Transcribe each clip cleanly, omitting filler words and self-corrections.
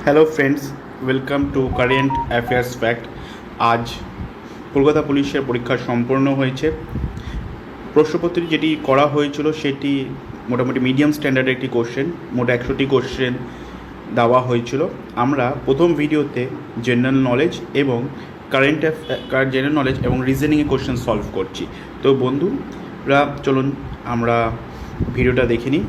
Hello friends, welcome to current affairs fact. আজ কলকাতা পুলিশের পরীক্ষা সম্পন্ন হয়েছে। প্রশ্নপত্রে যেটি করা হয়েছিল সেটি মোটামুটি মিডিয়াম স্ট্যান্ডার্ডের একটি কোশ্চেন, মোট 100টি কোশ্চেন দেওয়া হয়েছিল। আমরা প্রথম ভিডিওতে জেনারেল নলেজ এবং জেনারেল নলেজ এবং রিজনিংয়ে কোশ্চেন সলভ করছি। তো বন্ধুরা, চলুন আমরা ভিডিওটা দেখে নিই,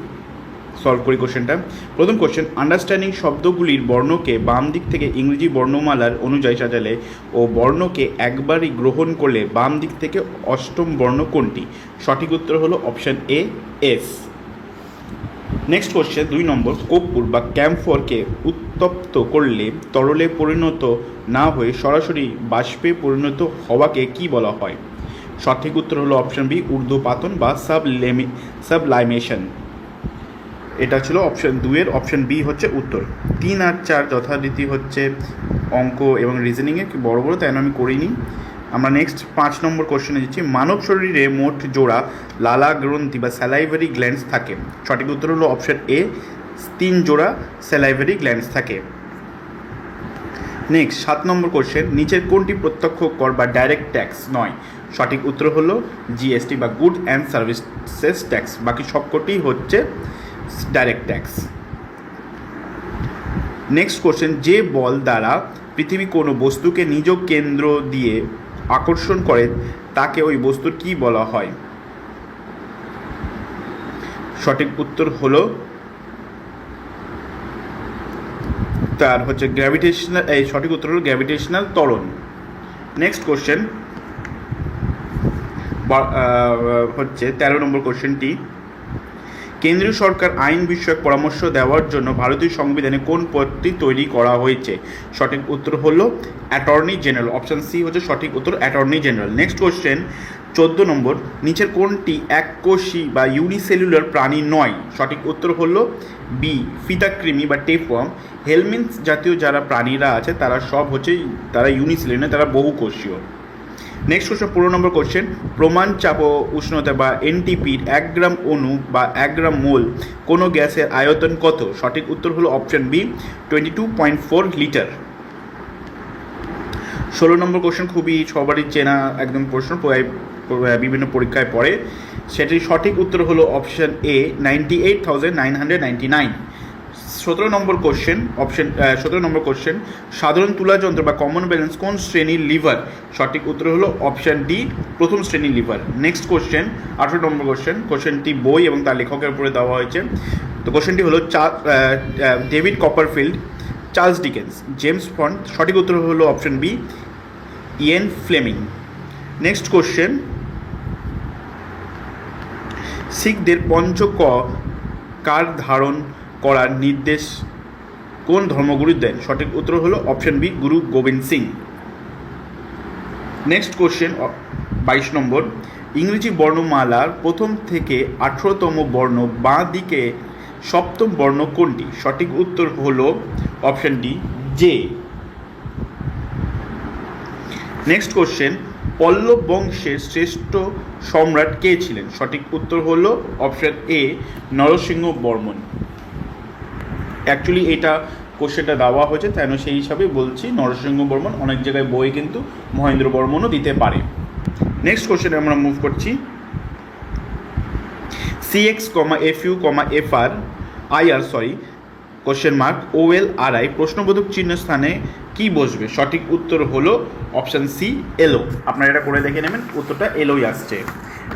সলভ করি কোশ্চেনটা। প্রথম কোশ্চেন, আন্ডারস্ট্যান্ডিং শব্দগুলির বর্ণকে বাম দিক থেকে ইংরেজি বর্ণমালার অনুযায়ী সাজালে ও বর্ণকে একবারই গ্রহণ করলে বাম দিক থেকে অষ্টম বর্ণ কোনটি? সঠিক উত্তর হলো option A, S. Next question 2 নম্বর, কর্পূর বা ক্যাম্ফরকে উত্তপ্ত করলে তরলে পরিণত না হয়ে সরাসরি বাষ্পে পরিণত হওয়াকে কি বলা হয়? সঠিক উত্তর হলো অপশান বি, ঊর্ধ্বপাতন বা সাবলাইমেশন। এটা ছিল অপশান 2 এর, অপশান বি হচ্ছে উত্তর। 3 আর 4 যথারীতি হচ্ছে অঙ্ক এবং রিজনিংয়ে বড় বড়, তাই আমি করিনি। আমরা নেক্সট 5 নম্বর কোশ্চেনে যাচ্ছি। মানব শরীরে মোট জোড়া লালা গ্রন্থি বা স্যালাইভারি গ্ল্যান্ডস থাকে? সঠিক উত্তর হলো অপশান এ, 3 জোড়া স্যালাইভারি গ্ল্যান্ডস থাকে। নেক্সট 7 নম্বর কোশ্চেন, নিচের কোনটি প্রত্যক্ষ কর বা ডাইরেক্ট ট্যাক্স নয়? সঠিক উত্তর হলো জিএসটি বা গুড অ্যান্ড সার্ভিসেস ট্যাক্স। বাকি সবকটি হচ্ছে ডাইরেক্ট ট্যাক্স। নেক্সট কোশ্চেন, যে বল দ্বারা পৃথিবী কোনো বস্তুকে নিজ কেন্দ্র দিয়ে আকর্ষণ করে তাকে ওই বস্তুর কি বলা হয়? সঠিক উত্তর হলো তার হচ্ছে গ্র্যাভিটেশনাল, সঠিক উত্তর হলো গ্র্যাভিটেশনাল ত্বরণ। নেক্সট কোশ্চেন হচ্ছে 13 নম্বর কোশ্চেনটি, কেন্দ্রীয় সরকার আইন বিষয়ক পরামর্শ দেওয়ার জন্য ভারতীয় সংবিধানে কোন পদটি তৈরি করা হয়েছে? সঠিক উত্তর হলো অ্যাটর্নি জেনারেল। অপশান সি হচ্ছে সঠিক উত্তর, অ্যাটর্নি জেনারেল। নেক্সট কোশ্চেন 14 নম্বর, নিচের কোনটি এককোষী বা ইউনিসেলুলার প্রাণী নয়? সঠিক উত্তর হলো বি, ফিতাকৃমি বা টেপওয়ার্ম। হেলমিন্থ জাতীয় যারা প্রাণীরা আছে তারা ইউনিসেলুলার, তারা বহুকোষীয়। নেক্সট কোশ্চেন 15 নম্বর কোশ্চেন, প্রমাণ চাপ ও উষ্ণতা বা এনটিপির 1 গ্রাম অণু বা 1 গ্রাম মোল কোনো গ্যাসের আয়তন কত? সঠিক উত্তর হলো অপশান বি, 22.4 লিটার। 16 নম্বর কোশ্চেন খুবই সবারই চেনা একদম প্রশ্ন, বিভিন্ন পরীক্ষায় পড়ে। সেটির সঠিক উত্তর হলো অপশান এ, 98,999। 17 নম্বর কোশ্চেন, সাধারণ তুলাযন্ত্র বা কমন ব্যালেন্স কোন শ্রেণীর লিভার? সঠিক উত্তর হলো অপশান ডি, প্রথম শ্রেণীর লিভার। নেক্সট কোশ্চেন 18 নম্বর কোশ্চেনটি বই এবং তার লেখকের উপরে দেওয়া হয়েছে। তো কোশ্চেনটি হলো David Copperfield, Charles Dickens, James Bond. সঠিক উত্তর হলো option B, Ian Fleming. Next question, শিখদের পঞ্চক কার ধারণ করার নির্দেশ কোন ধর্মগুরু দেন? সঠিক উত্তর হলো option B, Guru Gobind Singh. Next question 22 নম্বর, ইংরেজি বর্ণমালার প্রথম থেকে 18তম বর্ণ বাঁ দিকে সপ্তম বর্ণ কোনটি? সঠিক উত্তর হলো option D, J. Next question, Pallava বংশের শ্রেষ্ঠ সম্রাট কে ছিলেন? সঠিক উত্তর হলো option A, Narasimha Varman. Actually এটা কোশ্চেনটা দেওয়া হয়েছে, তাই সেই হিসাবে বলছি নরসিংহ বর্মন। অনেক জায়গায় বই কিন্তু মহেন্দ্র বর্মনও দিতে পারে। নেক্সট কোশ্চেনে আমরা মুভ করছি। CX, FU, FR IR question mark OLRI প্রশ্নবোধক চিহ্ন স্থানে কি বসবে? সঠিক উত্তর হলো অপশান সি, এলো। আপনারা এটা করে দেখে নেবেন, উত্তরটা এলোই আসছে।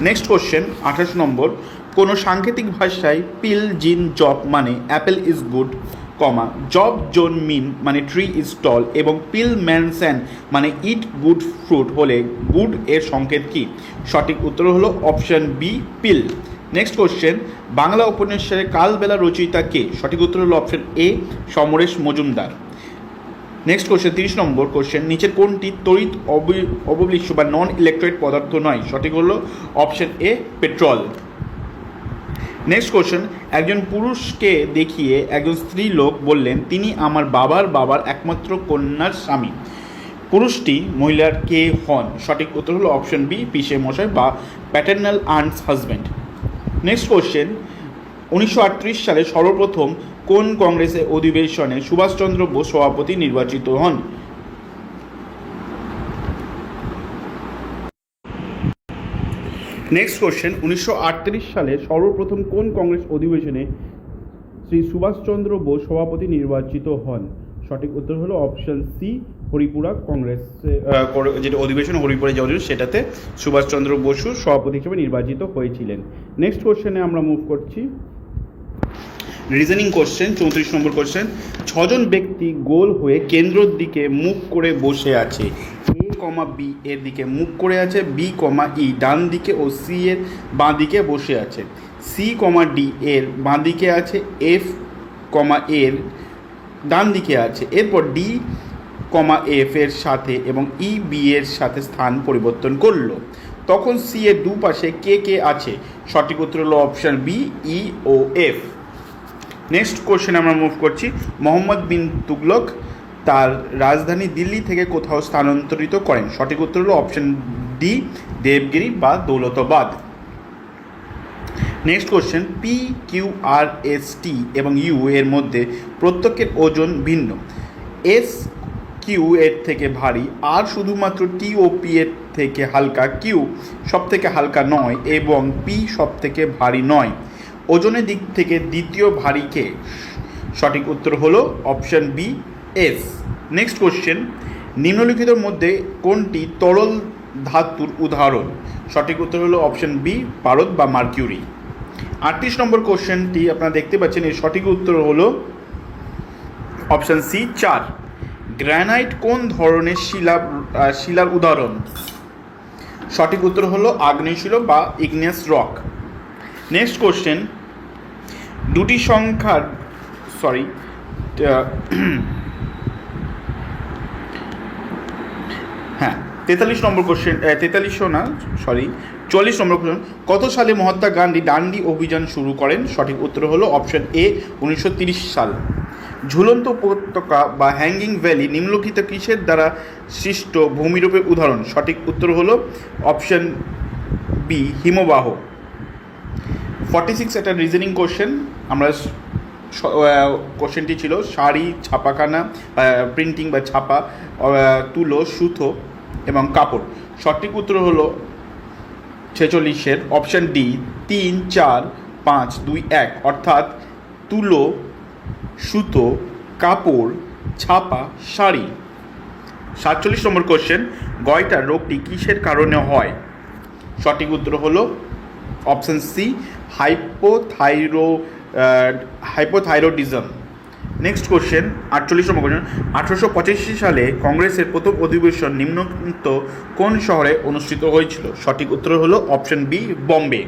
নেক্সট কোশ্চেন 28 নম্বর, কোনো সাংকেতিক ভাষায় পিল জিন জব মানে অ্যাপেল ইজ গুড, জব জোন মিন মানে ট্রি ইজ টল এবং পিল ম্যানস্যান মানে ইট গুড ফ্রুট হলে গুড এর সংকেত কি? সঠিক উত্তর হলো অপশান বি, পিল। নেক্সট কোশ্চেন, বাংলা উপন্যাসের কালবেলা রচয়িতা কে? সঠিক উত্তর হলো অপশান এ, সমরেশ মজুমদার। নেক্সট কোশ্চেন 30 নম্বর কোশ্চেন, নিচের কোনটি তড়িৎ অবলিষ্ঠ বা নন ইলেকট্রয়েড পদার্থ নয়? সঠিক হলো option A, petrol. Next question, একজন পুরুষকে দেখিয়ে একজন স্ত্রী লোক বললেন তিনি আমার বাবার একমাত্র কন্যার স্বামী। পুরুষটি মহিলার কে হন? সঠিক উত্তর হলো অপশান বি, পিসে মশাই বা paternal aunts husband. Next question, 1938 সালে সর্বপ্রথম কোন কংগ্রেসের অধিবেশনে সুভাষচন্দ্র বোস সভাপতি নির্বাচিত হন? নেক্সট কোশ্চেন, 1938 সালে সর্বপ্রথম কোন কংগ্রেস অধিবেশনে শ্রী সুভাষচন্দ্র বোস সভাপতি নির্বাচিত হন? সঠিক উত্তর হলো অপশন সি, হরিপুরা কংগ্রেস, যেটা অধিবেশন হরিপুরা যে অধিবেশন সেটাতে সুভাষচন্দ্র বসু সভাপতি হিসেবে নির্বাচিত হয়েছিলেন। নেক্সট কোশ্চেনে আমরা মুভ করছি। রিজনিং কোশ্চেন, 34 নম্বর কোশ্চেন। 6 জন ব্যক্তি গোল হয়ে কেন্দ্রের দিকে মুখ করে বসে আছে। এ কমা বি এর দিকে মুখ করে আছে, বি কমা ই ডান দিকে ও সি এর বাঁ দিকে বসে আছে। সি কমা ডি এর বাঁ দিকে আছে, এফ কমা এর ডান দিকে আছে। এরপর ডি কমা এফ এর সাথে এবং ই বি এর সাথে স্থান পরিবর্তন করলো। তখন সি এর দুপাশে কে কে আছে? সঠিক উত্তর হলো অপশন বি, ই ও এফ। নেক্সট কোশ্চেন আমরা মুভ করছি। মোহাম্মদ বিন তুগলক তার রাজধানী দিল্লি থেকে কোথাও স্থানান্তরিত করেন? সঠিক উত্তর হলো অপশন ডি, দেবগিরি বা Daulatabad. Next question, P Q R S T এবং ইউ এর মধ্যে প্রত্যেকের ওজন ভিন্ন। এস কিউ এর থেকে ভারী, আর শুধুমাত্র টি ও পি এর থেকে হালকা। কিউ সব থেকে হালকা নয় এবং পি সব থেকে ভারী নয়। ওজনের দিক থেকে দ্বিতীয় ভারীকে? সঠিক উত্তর হলো option B, S. Next question, নিম্নলিখিতের মধ্যে কোনটি তরল ধাতুর উদাহরণ? সঠিক উত্তর হলো অপশন বি, পারদ বা মার্কিউরি। 38 নম্বর কোশ্চেনটি আপনারা দেখতে পাচ্ছেন, এর সঠিক উত্তর হলো অপশন সি, 4। গ্রানাইট কোন ধরনের শিলার উদাহরণ? সঠিক উত্তর হলো আগ্নেয়শিলা বা ইগনিয়াস রক। নেক্সট কোশ্চেন, দুটি সংখ্যার হ্যাঁ 43 নম্বর কোশ্চেন, 44 নম্বর কোশ্চেন। কত সালে মহাত্মা গান্ধী ডান্ডি অভিযান শুরু করেন? সঠিক উত্তর হলো অপশন এ, 1930 সাল। ঝুলন্ত উপত্যকা বা হ্যাঙ্গিং ভ্যালি নিম্নলিখিত কিসের দ্বারা সৃষ্ট ভূমিরূপের উদাহরণ? সঠিক উত্তর হলো অপশন বি, হিমবাহ। 46 একটা রিজনিং কোশ্চেন। আমরা কোশ্চেনটি ছিল শাড়ি, ছাপাখানা, প্রিন্টিং বা ছাপা, তুলো, সুতো এবং কাপড়। সঠিক উত্তর হলো 46-এর অপশন ডি, 3, 4, 5, 2, 1, অর্থাৎ তুলো, সুতো, কাপড়, ছাপা, শাড়ি। 47 নম্বর কোশ্চেন, গয়টার রোগটি কিসের কারণে হয়? সঠিক উত্তর হলো option C, hypothyroidism. Next question, 48 নম্বর কোশ্চেন। 1885 সালে কংগ্রেসের প্রথম অধিবেশন নিম্নলিখিত কোন শহরে অনুষ্ঠিত হয়েছিল? সঠিক উত্তর হলো অপশন বি, বম্বে।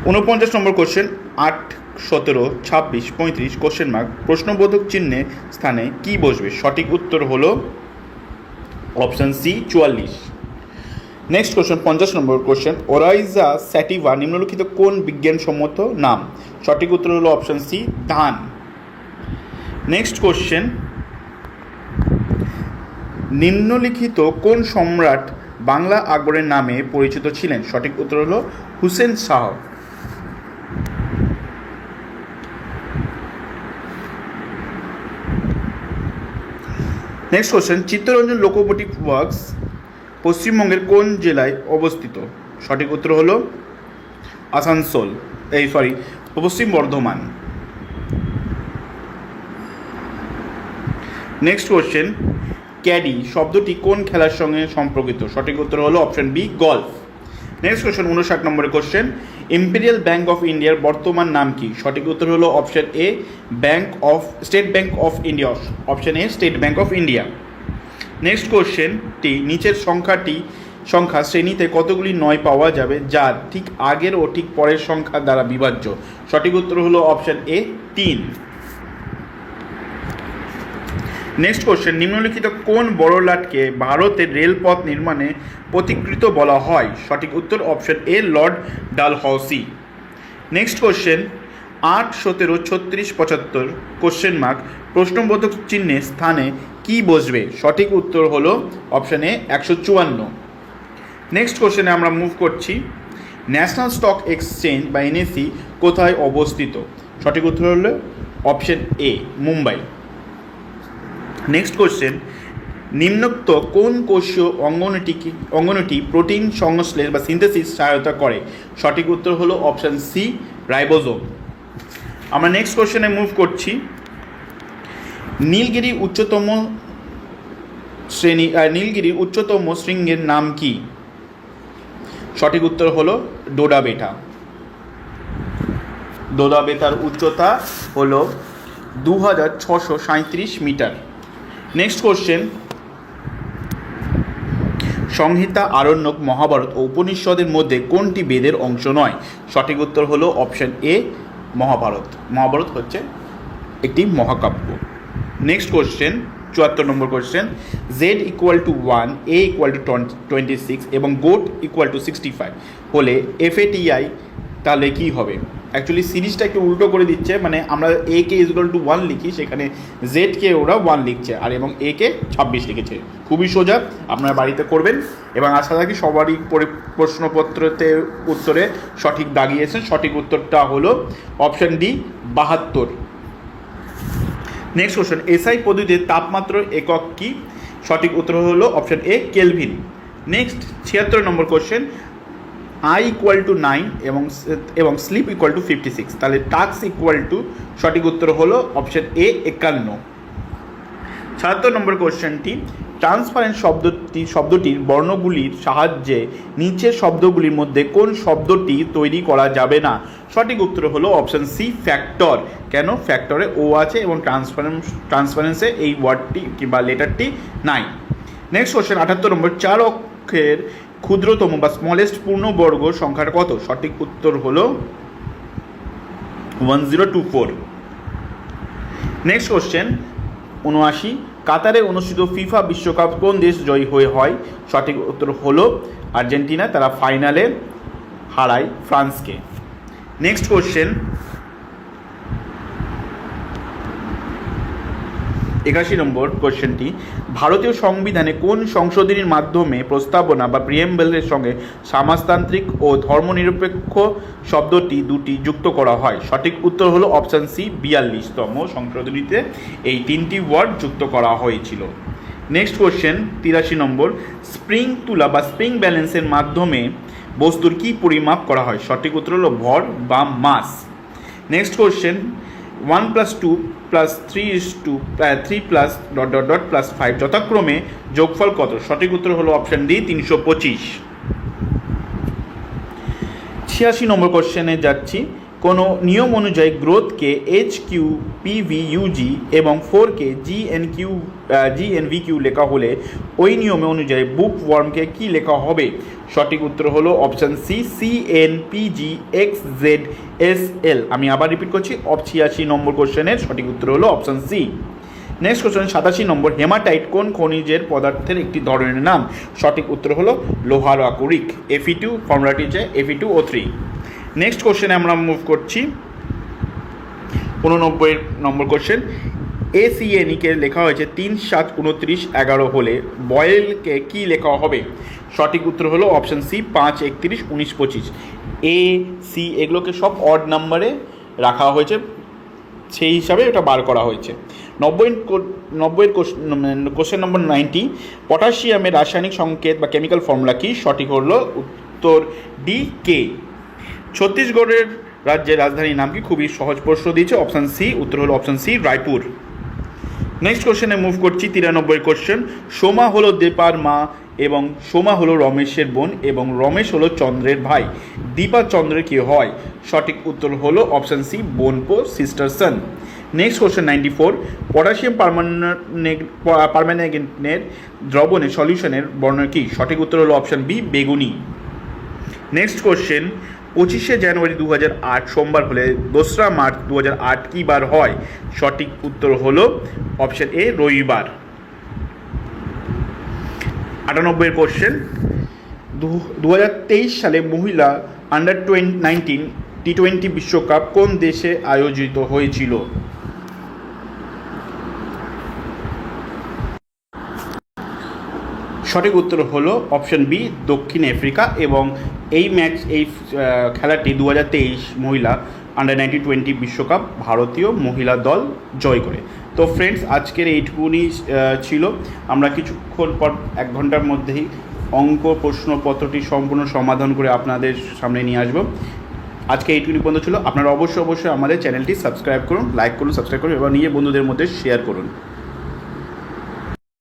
49 নম্বর কোশ্চেন, 8, 17, 26, 35 কোশ্চেন মার্ক প্রশ্নবোধক চিহ্নের স্থানে কি বসবে? সঠিক উত্তর হলো অপশন সি, 44। নেক্সট কোশ্চেন, 50 নম্বর কোশ্চেন। ওরাইজা স্যাটিভা নিম্নলিখিত কোন বিজ্ঞানসম্মত নাম? সঠিক উত্তর হলো অপশন সি, ধান। নেক্সট কোশ্চেন, নিম্নলিখিত কোন সম্রাট বাংলা আকবরের নামে পরিচিত ছিলেন? সঠিক উত্তর হলো Hussain Shah. Next question, Chittaranjan locomotive works পশ্চিমবঙ্গের কোন জেলায় অবস্থিত? সঠিক উত্তর হলো আসানসোল, পশ্চিম বর্ধমান। নেক্সট কোশ্চেন, ক্যাডি শব্দটি কোন খেলার সঙ্গে সম্পর্কিত? সঠিক উত্তর হলো option B, golf. Next question, 59 নম্বরের কোশ্চেন। ইম্পেরিয়াল ব্যাঙ্ক অফ ইন্ডিয়ার বর্তমান নাম কি? সঠিক উত্তর হলো option A, State Bank of India. Option A, State Bank of India. Next কোশ্চেনটি, নিচের সংখ্যা শ্রেণীতে কতগুলি 9 পাওয়া যাবে যার ঠিক আগের ও ঠিক পরের সংখ্যা দ্বারা বিভাজ্য? সঠিক উত্তর হলো অপশন এ, 3। নেক্সট কোশ্চেন, নিম্নলিখিত কোন বড়লাটকে ভারতের রেলপথ নির্মাণে প্রতিকৃত বলা হয়? সঠিক উত্তর option A, Lord Dalhousie. Next question, 8, 17, 36, 75 question mark প্রশ্নবোধক চিহ্নের স্থানে কি বসবে? সঠিক উত্তর হলো অপশন এ, 154। নেক্সট কোশ্চেনে আমরা মুভ করছি। ন্যাশনাল স্টক এক্সচেঞ্জ বা এনএসি কোথায় অবস্থিত? সঠিক উত্তর হলো অপশন এ, মুম্বাই। নেক্সট কোশ্চেন, নিম্নোক্ত কোন কোষীয় অঙ্গনটি প্রোটিন সংশ্লেষ বা সিনথেসিস সহায়তা করে? সঠিক উত্তর হলো অপশন সি, রাইবোজোম। আমরা নেক্সট কোশ্চেনে মুভ করছি। নীলগিরির উচ্চতম শৃঙ্গের নাম কি? সঠিক উত্তর হলো ডোডা বেটা। ডোডা বেতার উচ্চতা হলো 2637 মিটার। নেক্সট কোশ্চেন, সংহিতা, আরণ্যক, মহাভারত ও উপনিষদের মধ্যে কোনটি বেদের অংশ নয়? সঠিক উত্তর হলো অপশন এ, মহাভারত। মহাভারত হচ্ছে একটি মহাকাব্য। Next question, 74 number question, Z equal to 1, A equal to 26 এবং গোট ইকুয়াল টু 65 হলে FATI তাহলে কী হবে? অ্যাকচুয়ালি সিরিজটা একটু উল্টো করে দিচ্ছে, মানে আমরা এ কে ইকুয়াল টু 1 লিখি, সেখানে জেডকে ওরা 1 লিখছে আর এবং এ কে 26 লিখেছে। খুবই সোজা, আপনারা বাড়িতে করবেন এবং আশা রাখি সবারই প্রশ্নপত্রতে উত্তরে সঠিক দাগিয়েছেন। সঠিক উত্তরটা হলো option D, 72। Next question, SI পদ্ধতিতে তাপমাত্রার একক কি? সঠিক উত্তর হলো অপশন এ, কেলভিন। নেক্সট 76 নম্বর কোশ্চেন, আই ইকুয়াল টু 9 এবং স্লিপ ইকুয়াল টু 56, তাহলে টাস্ক ইকুয়াল টু, সঠিক উত্তর হলো অপশন এ, 51। 77 নম্বর কোশ্চেনটি, ট্রান্সপারেন্ট শব্দটির বর্ণগুলির সাহায্যে নিচের শব্দগুলির মধ্যে কোন শব্দটি তৈরি করা যাবে না? সঠিক উত্তর হলো অপশন সি, ফ্যাক্টর। কেন? ফ্যাক্টরে ও আছে এবং ট্রান্সপারেন্সে এই ওয়ার্ডটি কিংবা লেটারটি নাই। নেক্সট কোশ্চেন 78 নম্বর, 4 অক্ষের ক্ষুদ্রতম বা স্মলেস্ট পূর্ণবর্গ সংখ্যাটা কত? সঠিক উত্তর হলো 1024। নেক্সট কোশ্চেন 79, কাতারে অনুষ্ঠিত ফিফা বিশ্বকাপ কোন দেশ জয়ী হয়? সঠিক উত্তর হলো আর্জেন্টিনা, তারা ফাইনালে হারায় ফ্রান্সকে। নেক্সট কোশ্চেন 81 নম্বর কোশ্চেনটি, ভারতীয় সংবিধানে কোন সংশোধনীর মাধ্যমে প্রস্তাবনা বা প্রিয়েম্বলের সঙ্গে সমাজতান্ত্রিক ও ধর্মনিরপেক্ষ শব্দটি দুটি যুক্ত করা হয়? সঠিক উত্তর হলো অপশান সি, 42তম সংশোধনীতে এই 3টি ওয়ার্ড যুক্ত করা হয়েছিল। নেক্সট কোশ্চেন 83 নম্বর, স্প্রিং তুলা বা স্প্রিং ব্যালেন্সের মাধ্যমে বস্তুর কি পরিমাপ করা হয়? সঠিক উত্তর হলো ভর বা মাস। নেক্সট কোশ্চেন 1 + 2 + 3 + ... +5 যথাক্রমে যোগফল কত? সঠিক উত্তর হলো অপশান ডি, 325। 86 নম্বর কোশ্চেনে যাচ্ছি, কোনো নিয়ম অনুযায়ী গ্রোথকে HQPVUG এবং 4কে GNVQ লেখা হলে ওই নিয়মে অনুযায়ী বুক ওয়ার্মকে কী লেখা হবে? সঠিক উত্তর হলো অপশান সি, CNPGXZSL। আমি আবার রিপিট করছি, 86 নম্বর কোশ্চেনের সঠিক উত্তর হলো অপশান সি। নেক্সট কোশ্চেন 87 নম্বর, হেমাটাইট কোন খনিজের পদার্থের একটি ধরনের নাম? সঠিক উত্তর হলো লোহার আকরিক। Fe2 ফর্মুলাটি হচ্ছে Fe2O3। নেক্সট কোশ্চেনে আমরা মুভ করছি 89 নম্বর কোশ্চেন, ACNE-কে লেখা হয়েছে 3, 7, 29, 11 হলে বয়েলকে কি লেখা হবে? সঠিক উত্তর হলো অপশান সি, 5, 31, 19, 25। AC এগুলোকে সব অড নাম্বারে রাখা হয়েছে, সেই হিসাবে এটা বার করা হয়েছে। 90 কোশ্চেন নম্বর 90, পটাশিয়ামের রাসায়নিক সংকেত বা কেমিক্যাল ফর্মুলা কি? সঠিক হলো উত্তর ডি, কে। ছত্তিশগড়ের রাজ্যের রাজধানীর নাম কি? খুবই সহজ প্রশ্ন দিয়েছে, অপশান সি, উত্তর হলো অপশান সি, রায়পুর। নেক্সট কোশ্চেনে মুভ করছি 93 কোশ্চেন, সোমা হলো দীপার মা এবং সোমা হলো রমেশের বোন এবং রমেশ হলো চন্দ্রের ভাই, দীপা চন্দ্রের কি হয়? সঠিক উত্তর হলো অপশান সি, বোনপো, সিস্টার সন। নেক্সট কোশ্চেন 94, পটাশিয়াম পারম্যাঙ্গানেটের দ্রবণের সলিউশনের বর্ণনা কি? সঠিক উত্তর হলো অপশান বি, বেগুনি। নেক্সট কোশ্চেন 25শে জানুয়ারি 2008 সোমবার হলে 2রা মার্চ 2008 কী বার হয়? সঠিক উত্তর হলো অপশান এ, রবিবার। 98 কোশ্চেন, 2023 সালে মহিলা আন্ডার-19 T20 বিশ্বকাপ কোন দেশে আয়োজিত হয়েছিল? সঠিক উত্তর হলো অপশন বি, দক্ষিণ আফ্রিকা। এবং এই খেলাটি 2023 মহিলা আন্ডার-19-20 বিশ্বকাপ ভারতীয় মহিলা দল জয় করে। তো ফ্রেন্ডস, আজকের এইটুকুনি ছিল। আমরা কিছুক্ষণ পর 1 ঘন্টার মধ্যেই অঙ্ক প্রশ্নপত্রটি সম্পূর্ণ সমাধান করে আপনাদের সামনে নিয়ে আসবো। আজকে এইটুকুনি পর্যন্ত ছিল। আপনারা অবশ্যই আমাদের চ্যানেলটি সাবস্ক্রাইব করুন, লাইক করুন, সাবস্ক্রাইব করুন এবং নিজের বন্ধুদের মধ্যে শেয়ার করুন।